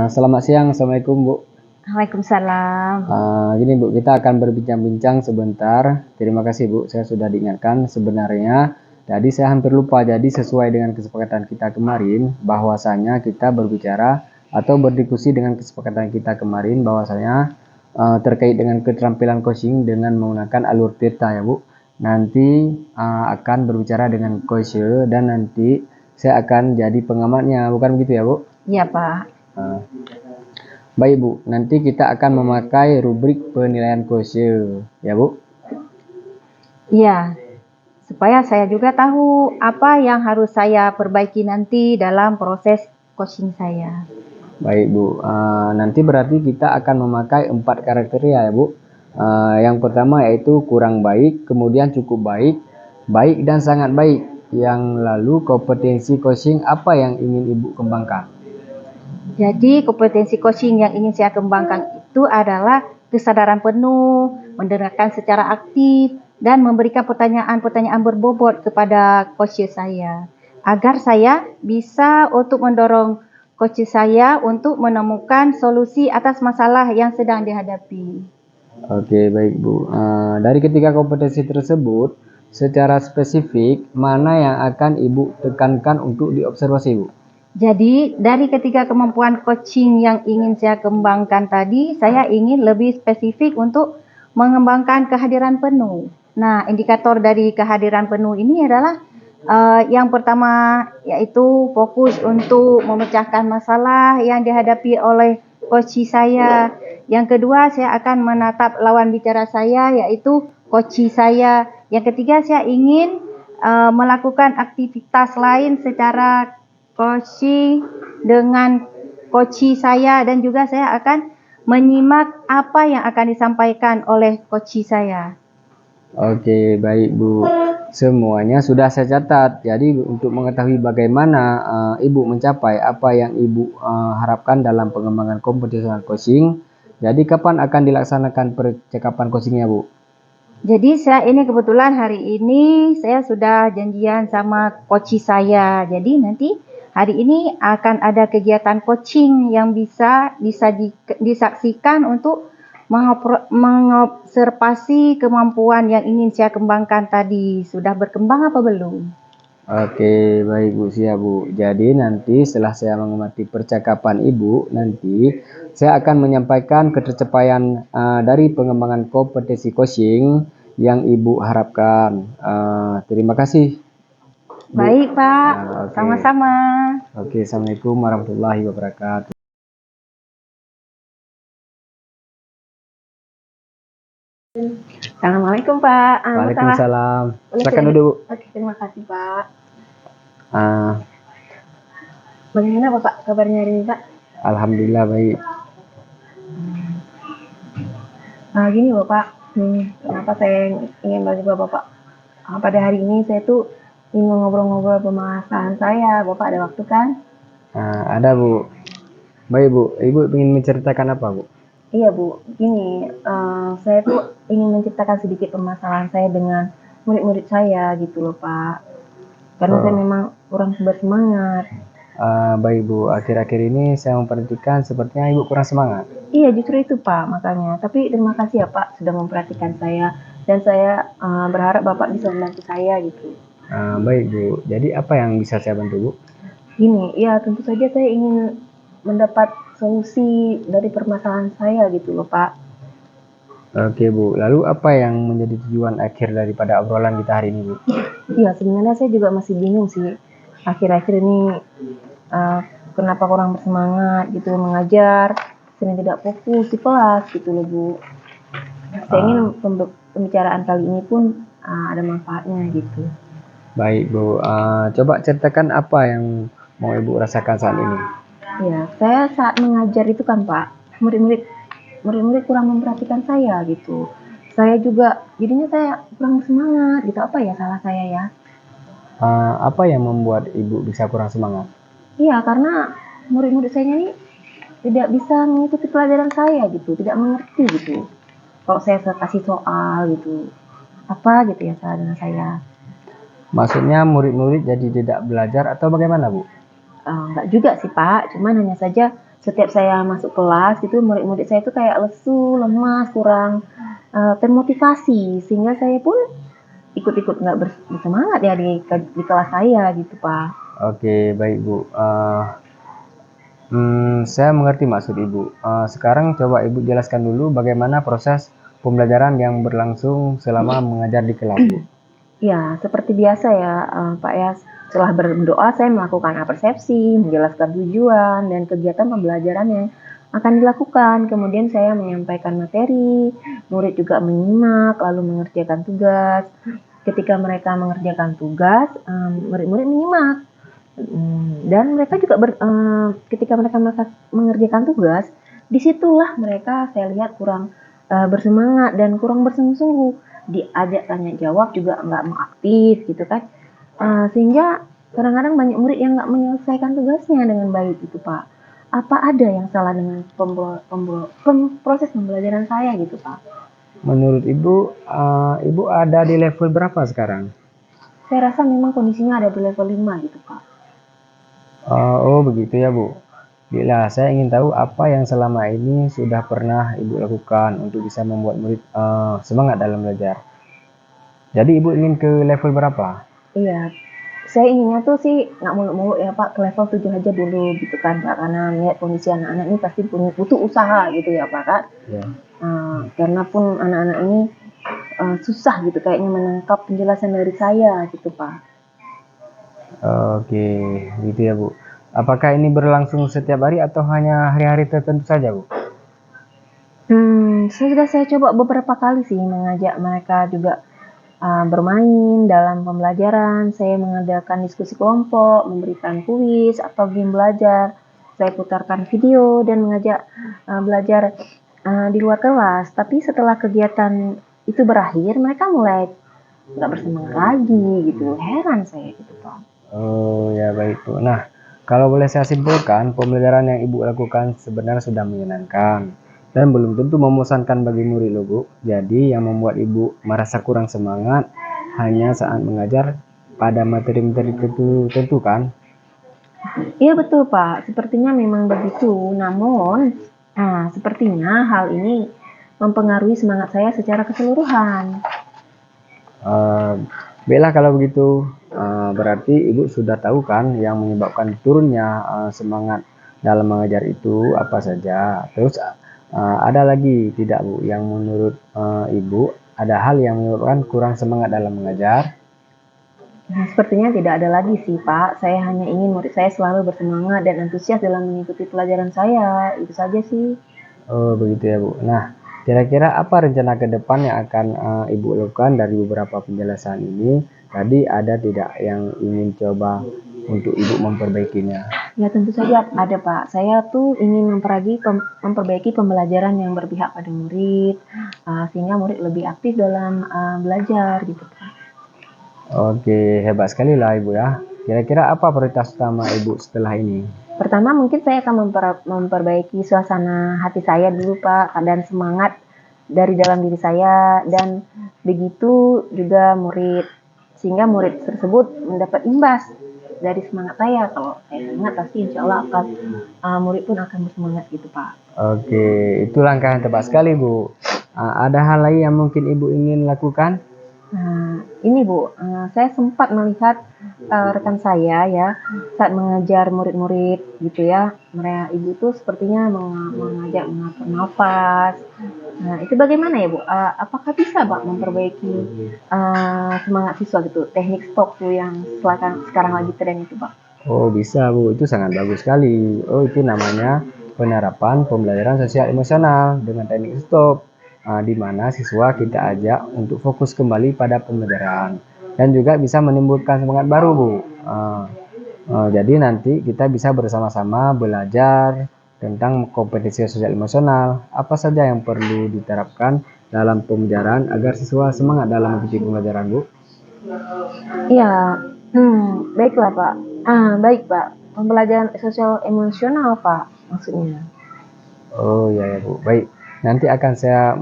Selamat siang, Assalamualaikum Bu. Waalaikumsalam. Gini Bu, kita akan berbincang-bincang sebentar. Terima kasih Bu, saya sudah diingatkan sebenarnya. Jadi saya hampir lupa, jadi sesuai dengan kesepakatan kita kemarin, bahwasanya kita berbicara atau berdiskusi dengan kesepakatan kita kemarin, bahwasanya terkait dengan keterampilan coaching dengan menggunakan alur Tirta ya Bu. Nanti akan berbicara dengan coach dan nanti saya akan jadi pengamatnya, bukan begitu ya Bu? Iya Pak. Baik Bu, nanti kita akan memakai rubrik penilaian Koshe, ya Bu? Iya, supaya saya juga tahu apa yang harus saya perbaiki nanti dalam proses coaching saya. Baik Bu, nanti berarti kita akan memakai 4 kriteria ya Bu. Yang pertama yaitu kurang baik, kemudian cukup baik, baik dan sangat baik. Yang lalu kompetensi coaching apa yang ingin Ibu kembangkan? Jadi kompetensi coaching yang ingin saya kembangkan itu adalah kesadaran penuh, mendengarkan secara aktif, dan memberikan pertanyaan-pertanyaan berbobot kepada coach saya. Agar saya bisa untuk mendorong coach saya untuk menemukan solusi atas masalah yang sedang dihadapi. Oke, baik Bu. Dari ketiga kompetensi tersebut, secara spesifik, mana yang akan Ibu tekankan untuk diobservasi Bu? Jadi, dari ketiga kemampuan coaching yang ingin saya kembangkan tadi, saya ingin lebih spesifik untuk mengembangkan kehadiran penuh. Nah, indikator dari kehadiran penuh ini adalah yang pertama yaitu fokus untuk memecahkan masalah yang dihadapi oleh coach saya. Yang kedua, saya akan menatap lawan bicara saya yaitu coach saya. Yang ketiga, saya ingin melakukan aktivitas lain secara coaching dengan coach saya dan juga saya akan menyimak apa yang akan disampaikan oleh coach saya. Oke, baik Bu. Semuanya sudah saya catat. Jadi untuk mengetahui bagaimana Ibu mencapai apa yang Ibu harapkan dalam pengembangan kompetisional coaching. Jadi kapan akan dilaksanakan percakapan coachingnya Bu? Jadi saya ini kebetulan hari ini saya sudah janjian sama coach saya. Jadi nanti hari ini akan ada kegiatan coaching yang bisa disaksikan untuk mengobservasi kemampuan yang ingin saya kembangkan tadi. Sudah berkembang apa belum? Oke, baik Bu, siap Bu. Jadi nanti setelah saya mengamati percakapan Ibu, nanti saya akan menyampaikan ketercapaian dari pengembangan kompetensi coaching yang Ibu harapkan. Terima kasih Bu. Baik Pak, Okay. sama-sama. Oke, Assalamualaikum warahmatullahi wabarakatuh. Assalamualaikum Pak. Waalaikumsalam. Silakan duduk Bu. Oke, terima kasih Pak. Ah, Bagaimana Bapak kabarnya hari ini Pak? Alhamdulillah baik. Gini Bapak, kenapa saya ingin berjumpa Bapak? Pada hari ini saya tuh ingin ngobrol-ngobrol permasalahan saya. Bapak ada waktu kan? Ada Bu. Baik Bu, Ibu ingin menceritakan apa Bu? Iya Bu, gini, saya tuh ingin menceritakan sedikit permasalahan saya dengan murid-murid saya gitu loh Pak. Karena saya memang kurang bersemangat. Baik Bu, akhir-akhir ini saya memperhatikan sepertinya Ibu kurang semangat. Iya justru itu Pak, makanya. Tapi terima kasih ya Pak sudah memperhatikan saya. Dan saya berharap Bapak bisa membantu saya gitu. Baik Bu, jadi apa yang bisa saya bantu Bu? Gini, ya tentu saja saya ingin mendapat solusi dari permasalahan saya gitu loh Pak. Oke Bu, lalu apa yang menjadi tujuan akhir daripada obrolan kita hari ini Bu? Iya sebenarnya saya juga masih bingung sih. Akhir-akhir ini kenapa kurang bersemangat gitu mengajar, sering tidak fokus di kelas gitu loh Bu. Saya ingin pembicaraan kali ini pun ada manfaatnya gitu. Baik Bu, coba ceritakan apa yang mau Ibu rasakan saat ini. Ya, saya saat mengajar itu kan Pak, murid-murid kurang memperhatikan saya gitu. Saya juga, jadinya saya kurang semangat gitu. Apa ya salah saya ya? Apa yang membuat Ibu bisa kurang semangat? Iya, karena murid-murid saya ini tidak bisa mengikuti pelajaran saya gitu, tidak mengerti gitu. Kalau saya kasih soal gitu, apa gitu ya salah dengan saya? Maksudnya murid-murid jadi tidak belajar atau bagaimana Bu? Enggak juga sih Pak, cuman hanya saja setiap saya masuk kelas gitu, murid-murid saya itu kayak lesu, lemas, kurang termotivasi, sehingga saya pun ikut-ikut nggak bersemangat ya di kelas saya gitu Pak. Oke, baik Bu. Saya mengerti maksud Ibu. Sekarang coba Ibu jelaskan dulu bagaimana proses pembelajaran yang berlangsung selama mengajar di kelas, Bu. Ya, seperti biasa ya Pak ya, setelah berdoa saya melakukan persepsi, menjelaskan tujuan dan kegiatan pembelajaran yang akan dilakukan. Kemudian saya menyampaikan materi, murid juga menyimak, lalu mengerjakan tugas. Ketika mereka mengerjakan tugas, murid-murid menyimak. Dan mereka juga ketika mereka mengerjakan tugas, disitulah mereka saya lihat kurang bersemangat dan kurang bersungguh-sungguh. Diajak tanya jawab juga nggak mau aktif gitu kan. Sehingga kadang-kadang banyak murid yang nggak menyelesaikan tugasnya dengan baik gitu Pak. Apa ada yang salah dengan proses pembelajaran saya gitu Pak? Menurut Ibu, Ibu ada di level berapa sekarang? Saya rasa memang kondisinya ada di level 5 gitu Pak. Oh begitu ya Bu. Bila saya ingin tahu apa yang selama ini sudah pernah Ibu lakukan untuk bisa membuat murid semangat dalam belajar. Jadi Ibu ingin ke level berapa? Iya, saya inginnya tuh sih nggak muluk-muluk ya Pak, ke level 7 aja dulu gitu kan Pak, karena lihat kondisi anak-anak ini pasti butuh usaha gitu ya Pak Kak. Ya. Karena pun anak-anak ini susah gitu kayaknya menangkap penjelasan dari saya gitu Pak. Oke, gitu ya Bu. Apakah ini berlangsung setiap hari atau hanya hari-hari tertentu saja Bu? Saya coba beberapa kali sih mengajak mereka juga bermain dalam pembelajaran. Saya mengadakan diskusi kelompok, memberikan kuis atau game belajar. Saya putarkan video dan mengajak belajar di luar kelas. Tapi setelah kegiatan itu berakhir, mereka mulai nggak bersemangat lagi gitu. Heran saya gitu Pak. Oh ya baik Bu. Nah, kalau boleh saya simpulkan, pembelajaran yang Ibu lakukan sebenarnya sudah menyenangkan dan belum tentu membosankan bagi murid loh Bu. Jadi yang membuat Ibu merasa kurang semangat hanya saat mengajar pada materi-materi tertentu kan? Iya betul Pak, sepertinya memang begitu. Namun, sepertinya hal ini mempengaruhi semangat saya secara keseluruhan. Baiklah kalau begitu, berarti Ibu sudah tahu kan yang menyebabkan turunnya semangat dalam mengajar itu apa saja. Terus ada lagi tidak Bu yang menurut Ibu ada hal yang menyebabkan kurang semangat dalam mengajar? Sepertinya tidak ada lagi sih Pak, saya hanya ingin murid saya selalu bersemangat dan antusias dalam mengikuti pelajaran saya, itu saja sih. Oh begitu ya Bu. Nah, kira-kira apa rencana ke depan yang akan Ibu lakukan dari beberapa penjelasan ini? Tadi ada tidak yang ingin coba untuk Ibu memperbaikinya? Ya tentu saja ada Pak, saya tuh ingin memperbaiki pembelajaran yang berpihak pada murid, sehingga murid lebih aktif dalam belajar gitu Pak. Oke, hebat sekali lah Ibu ya. Kira-kira apa prioritas utama Ibu setelah ini? Pertama mungkin saya akan memperbaiki suasana hati saya dulu Pak, dan semangat dari dalam diri saya, dan begitu juga murid, sehingga murid tersebut mendapat imbas dari semangat saya. Kalau saya semangat pasti insya Allah akan murid pun akan bersemangat gitu Pak. Oke, itu langkah yang tepat sekali Bu. Ada hal lain yang mungkin Ibu ingin lakukan? Ini Bu, saya sempat melihat rekan saya ya saat mengajar murid-murid gitu ya, ibu tuh sepertinya mengajak mengatur nafas. Nah itu bagaimana ya Bu? Apakah bisa Pak memperbaiki semangat siswa gitu, teknik stop tuh yang sekarang lagi tren itu Pak? Oh bisa Bu, itu sangat bagus sekali. Oh itu namanya penerapan pembelajaran sosial emosional dengan teknik stop, di mana siswa kita ajak untuk fokus kembali pada pembelajaran dan juga bisa menimbulkan semangat baru Bu. Jadi nanti kita bisa bersama-sama belajar tentang kompetensi sosial emosional, apa saja yang perlu diterapkan dalam pembelajaran agar siswa semangat dalam mengikuti pembelajaran Bu. Iya, baiklah Pak. Baik Pak, pembelajaran sosial emosional Pak maksudnya. Oh ya Bu, baik. Nanti akan saya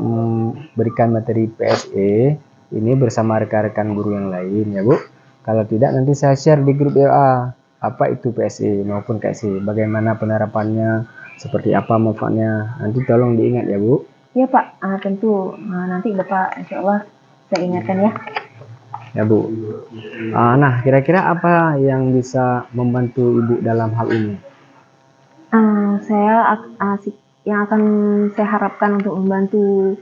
berikan materi PSE ini bersama rekan-rekan guru yang lain ya Bu. Kalau tidak nanti saya share di grup WA apa itu PSE maupun KSE, bagaimana penerapannya, seperti apa manfaatnya. Nanti tolong diingat ya Bu. Iya Pak, tentu nanti Bapak insya Allah saya ingatkan ya. Ya Bu. Nah, kira-kira apa yang bisa membantu Ibu dalam hal ini? Yang akan saya harapkan untuk membantu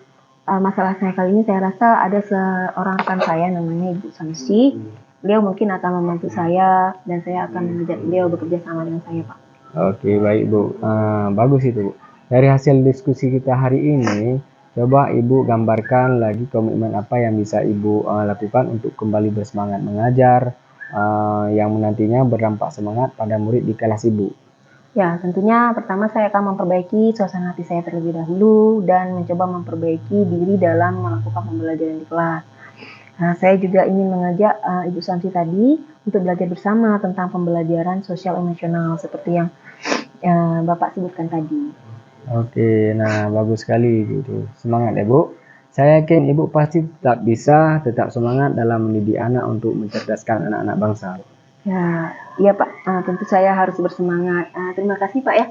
masalah saya kali ini, saya rasa ada seorang rekan saya namanya Ibu Samsi. Beliau mungkin akan membantu saya dan saya akan mengajak beliau bekerja sama dengan saya Pak. Oke, baik Bu. Bagus itu Bu. Dari hasil diskusi kita hari ini, coba Ibu gambarkan lagi komitmen apa yang bisa Ibu lakukan untuk kembali bersemangat mengajar, yang nantinya berdampak semangat pada murid di kelas Ibu. Ya, tentunya pertama saya akan memperbaiki suasana hati saya terlebih dahulu dan mencoba memperbaiki diri dalam melakukan pembelajaran di kelas. Nah, saya juga ingin mengajak Ibu Santi tadi untuk belajar bersama tentang pembelajaran sosial emosional seperti yang Bapak sebutkan tadi. Oke, nah bagus sekali gitu. Semangat ya Bu. Saya yakin Ibu pasti tetap semangat dalam mendidik anak untuk mencerdaskan anak-anak bangsa. Ya, iya Pak, tentu saya harus bersemangat. Terima kasih Pak ya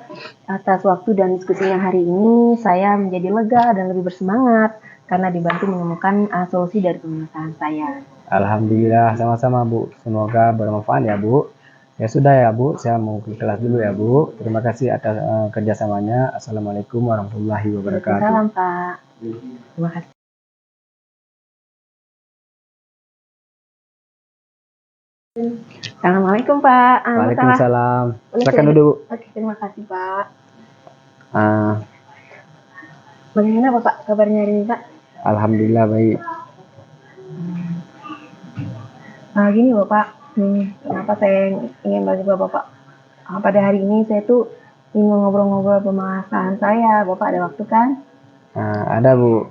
atas waktu dan diskusinya hari ini. Saya menjadi lega dan lebih bersemangat karena dibantu menemukan solusi dari permasalahan saya. Alhamdulillah, sama-sama Bu. Semoga bermanfaat ya Bu. Ya sudah ya Bu, saya mau ke kelas dulu ya Bu. Terima kasih atas kerjasamanya. Assalamualaikum warahmatullahi wabarakatuh. Salam Pak. Terima kasih. Assalamualaikum Pak. Waalaikumsalam. Silakan duduk. Oke, terima kasih Pak. Uh, Bagaimana Bapak kabarnya hari ini Pak? Alhamdulillah baik. Gini Bapak, kenapa saya ingin berjumpa Bapak? Pada hari ini saya tuh ingin ngobrol-ngobrol permasalahan saya. Bapak ada waktu kan? Ada Bu.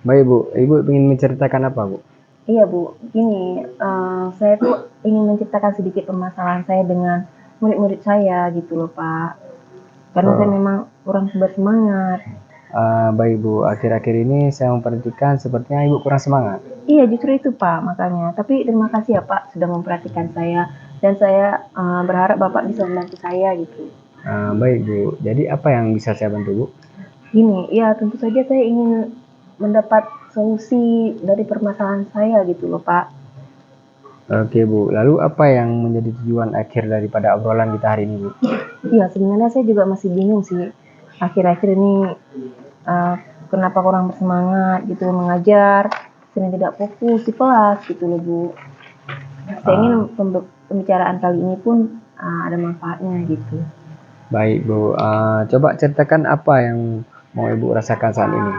Baik Bu, Ibu ingin menceritakan apa Bu? Iya Bu, gini, saya tuh ingin menceritakan sedikit permasalahan saya dengan murid-murid saya gitu loh Pak. Karena saya memang kurang bersemangat. Baik Bu, akhir-akhir ini saya memperhatikan sepertinya Ibu kurang semangat. Iya justru itu Pak, makanya. Tapi terima kasih ya Pak sudah memperhatikan saya. Dan saya berharap Bapak bisa membantu saya gitu. Baik Bu, jadi apa yang bisa saya bantu Bu? Gini, ya tentu saja saya ingin mendapat solusi dari permasalahan saya gitu loh Pak. Oke Bu, lalu apa yang menjadi tujuan akhir daripada obrolan kita hari ini Bu? Iya sebenarnya saya juga masih bingung sih. Akhir-akhir ini kenapa kurang bersemangat gitu mengajar, sering tidak fokus di kelas gitu loh Bu. Saya ingin pembicaraan kali ini pun ada manfaatnya gitu. Baik Bu, coba ceritakan apa yang mau Ibu rasakan saat ini.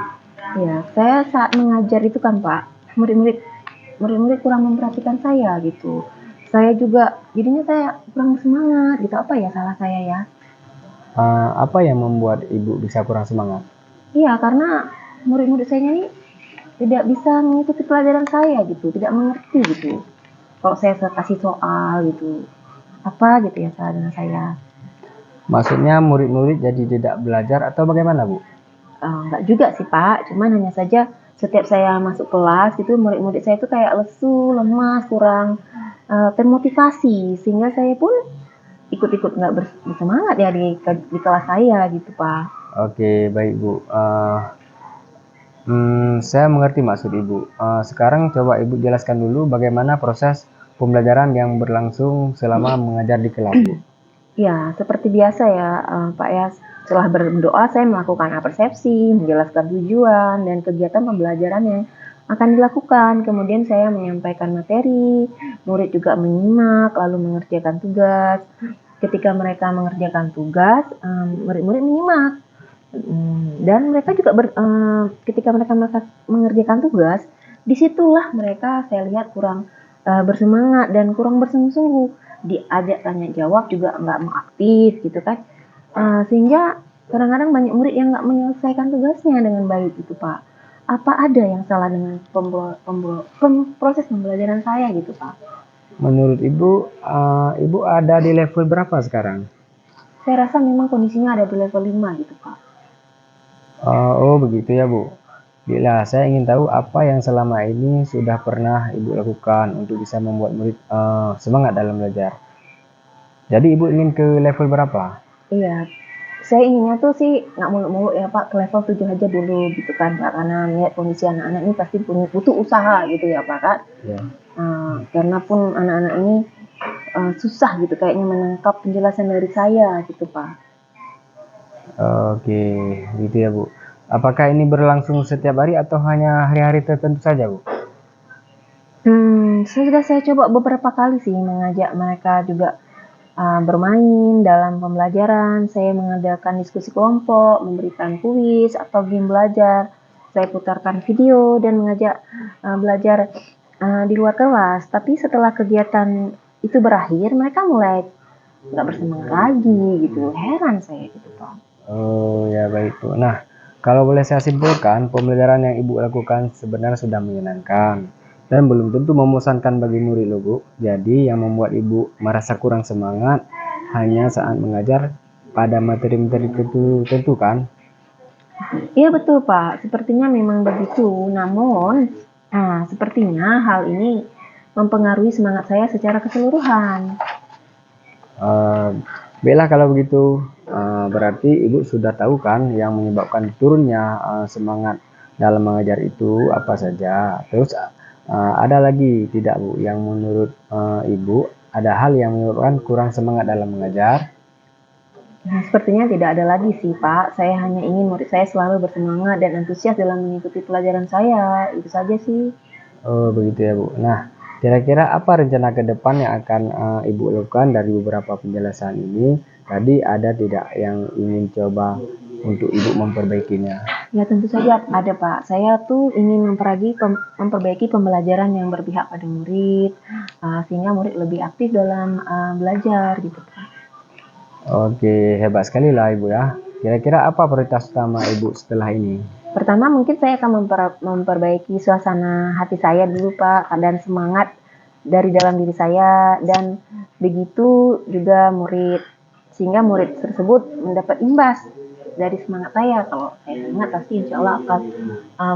Ya, saya saat mengajar itu kan Pak, murid-murid kurang memperhatikan saya gitu. Saya juga jadinya saya kurang semangat gitu. Apa ya salah saya ya? Apa yang membuat Ibu bisa kurang semangat? Iya, karena murid-murid saya ini tidak bisa mengikuti pelajaran saya gitu, tidak mengerti gitu. Kalau saya kasih soal gitu, apa gitu ya salah dengan saya. Maksudnya murid-murid jadi tidak belajar atau bagaimana Bu? Enggak juga sih Pak, cuman hanya saja setiap saya masuk kelas gitu murid-murid saya itu kayak lesu, lemas, kurang termotivasi sehingga saya pun ikut-ikut nggak bersemangat ya di kelas saya gitu Pak. Oke, baik Bu. Saya mengerti maksud Ibu. Sekarang coba Ibu jelaskan dulu bagaimana proses pembelajaran yang berlangsung selama mengajar di kelas Bu. Ya, seperti biasa ya Pak ya. Setelah berdoa saya melakukan persepsi, menjelaskan tujuan dan kegiatan pembelajaran yang akan dilakukan. Kemudian saya menyampaikan materi, murid juga menyimak, lalu mengerjakan tugas. Ketika mereka mengerjakan tugas, murid-murid menyimak. Dan mereka juga ketika mereka mengerjakan tugas, disitulah mereka saya lihat kurang bersemangat dan kurang bersungguh-sungguh. Diajak tanya jawab juga nggak mau aktif gitu kan. Sehingga kadang-kadang banyak murid yang nggak menyelesaikan tugasnya dengan baik gitu Pak. Apa ada yang salah dengan proses pembelajaran saya gitu Pak? Menurut Ibu, Ibu ada di level berapa sekarang? Saya rasa memang kondisinya ada di level 5 gitu Pak. Oh begitu ya Bu. Bila saya ingin tahu apa yang selama ini sudah pernah Ibu lakukan untuk bisa membuat murid semangat dalam belajar. Jadi Ibu ingin ke level berapa? Iya, Saya inginnya tuh sih nggak muluk-muluk ya Pak, ke level 7 aja dulu gitu kan Pak, karena melihat kondisi anak-anak ini pasti butuh usaha gitu ya Pak Kak. Ya. Karena pun anak-anak ini susah gitu kayaknya menangkap penjelasan dari saya gitu Pak. Oke, gitu ya Bu. Apakah ini berlangsung setiap hari atau hanya hari-hari tertentu saja Bu? Sudah saya coba beberapa kali sih mengajak mereka juga bermain dalam pembelajaran. Saya mengadakan diskusi kelompok, memberikan kuis atau game belajar. Saya putarkan video dan mengajak belajar di luar kelas. Tapi setelah kegiatan itu berakhir, mereka mulai nggak bersemangat lagi gitu. Heran saya gitu Pak. Oh ya baik Bu. Nah, kalau boleh saya simpulkan, pembelajaran yang Ibu lakukan sebenarnya sudah menyenangkan dan belum tentu membosankan bagi murid loh Bu. Jadi yang membuat Ibu merasa kurang semangat hanya saat mengajar pada materi-materi tertentu kan? Iya betul Pak, sepertinya memang begitu. Namun, sepertinya hal ini mempengaruhi semangat saya secara keseluruhan. Baiklah kalau begitu, berarti Ibu sudah tahu kan yang menyebabkan turunnya semangat dalam mengajar itu apa saja. Terus ada lagi tidak Bu yang menurut Ibu ada hal yang menyebabkan kurang semangat dalam mengajar? Nah, sepertinya tidak ada lagi sih Pak. Saya hanya ingin murid saya selalu bersemangat dan antusias dalam mengikuti pelajaran saya. Itu saja sih. Oh begitu ya Bu. Nah, kira-kira apa rencana ke depan yang akan Ibu lakukan dari beberapa penjelasan ini? Tadi ada tidak yang ingin coba untuk Ibu memperbaikinya? Ya tentu saja ada Pak. Saya tuh ingin memperbaiki pembelajaran yang berpihak pada murid, sehingga murid lebih aktif dalam belajar gitu Pak. Oke, hebat sekali lah Ibu ya. Kira-kira apa prioritas utama Ibu setelah ini? Pertama mungkin saya akan memperbaiki suasana hati saya dulu Pak, dan semangat dari dalam diri saya, dan begitu juga murid, sehingga murid tersebut mendapat imbas dari semangat saya. Kalau saya semangat pasti insya Allah akan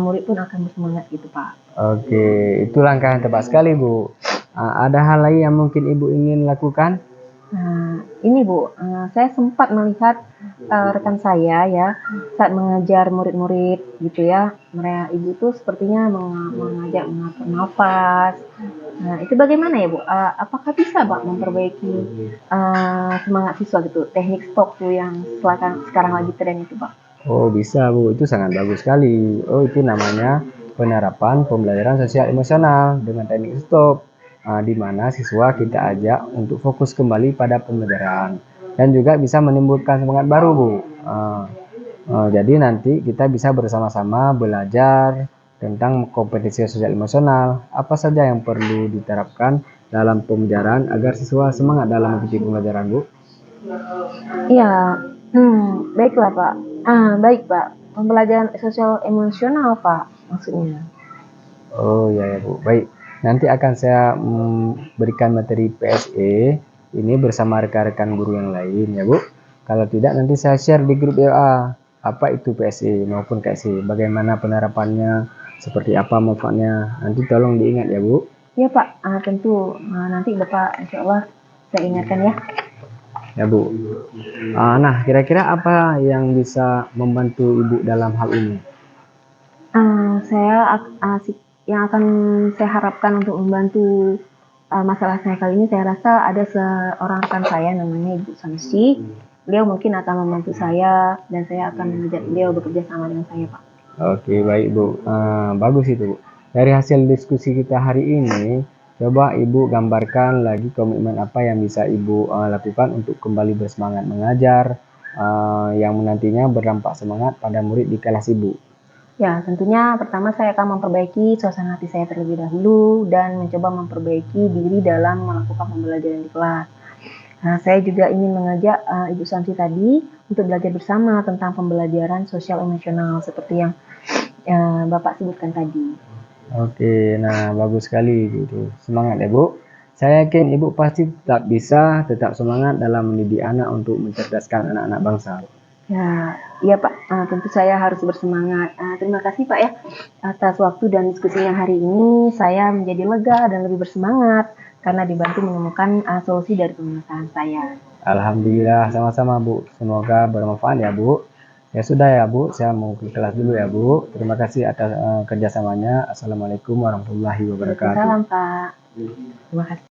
murid pun akan bersemangat gitu Pak. Oke, itu langkah yang tepat sekali Bu. Ada hal lain yang mungkin Ibu ingin lakukan? Nah, ini Bu, saya sempat melihat rekan saya ya saat mengajar murid-murid gitu ya. Mereka ibu tuh sepertinya mengajak mengatur nafas. Nah, itu bagaimana ya Bu? Apakah bisa Pak memperbaiki semangat siswa gitu? Teknik stop tuh yang sekarang lagi tren itu Pak. Oh bisa Bu, itu sangat bagus sekali. Oh itu namanya penerapan pembelajaran sosial emosional dengan teknik stop. Di mana siswa kita ajak untuk fokus kembali pada pembelajaran. Dan juga bisa menimbulkan semangat baru Bu. Jadi nanti kita bisa bersama-sama belajar tentang kompetensi sosial emosional. Apa saja yang perlu diterapkan dalam pembelajaran agar siswa semangat dalam mengikuti pembelajaran Bu? Iya, baiklah Pak. Baik Pak. Pembelajaran sosial emosional Pak maksudnya. Oh ya ya Bu, baik. Nanti akan saya berikan materi PSE ini bersama rekan-rekan guru yang lain ya Bu. Kalau tidak nanti saya share di grup WA apa itu PSE maupun KSE, bagaimana penerapannya, seperti apa manfaatnya. Nanti tolong diingat ya Bu. Iya Pak, tentu nanti Bapak insya Allah saya ingatkan ya. Ya Bu. Nah kira-kira apa yang bisa membantu Ibu dalam hal ini? Yang akan saya harapkan untuk membantu masalah saya kali ini, saya rasa ada seorang rekan saya namanya Ibu Samsi. Beliau mungkin akan membantu saya dan saya akan mengajak beliau bekerja sama dengan saya Pak. Oke baik Bu, bagus itu Bu. Dari hasil diskusi kita hari ini, coba Ibu gambarkan lagi komitmen apa yang bisa Ibu lakukan untuk kembali bersemangat mengajar, yang nantinya berdampak semangat pada murid di kelas Ibu. Ya, tentunya pertama saya akan memperbaiki suasana hati saya terlebih dahulu dan mencoba memperbaiki diri dalam melakukan pembelajaran di kelas. Nah, saya juga ingin mengajak Ibu Santi tadi untuk belajar bersama tentang pembelajaran sosial emosional seperti yang Bapak sebutkan tadi. Oke, nah bagus sekali gitu. Semangat ya Bu. Saya yakin Ibu pasti tetap bisa, tetap semangat dalam mendidik anak untuk mencerdaskan anak-anak bangsa. Ya, iya Pak, tentu saya harus bersemangat. Terima kasih Pak ya atas waktu dan diskusinya hari ini. Saya menjadi lega dan lebih bersemangat karena dibantu menemukan solusi dari permasalahan saya. Alhamdulillah, sama-sama Bu. Semoga bermanfaat ya Bu. Ya sudah ya Bu, saya mau ke kelas dulu ya Bu. Terima kasih atas kerjasamanya. Assalamualaikum warahmatullahi wabarakatuh. Salam Pak. Terima kasih.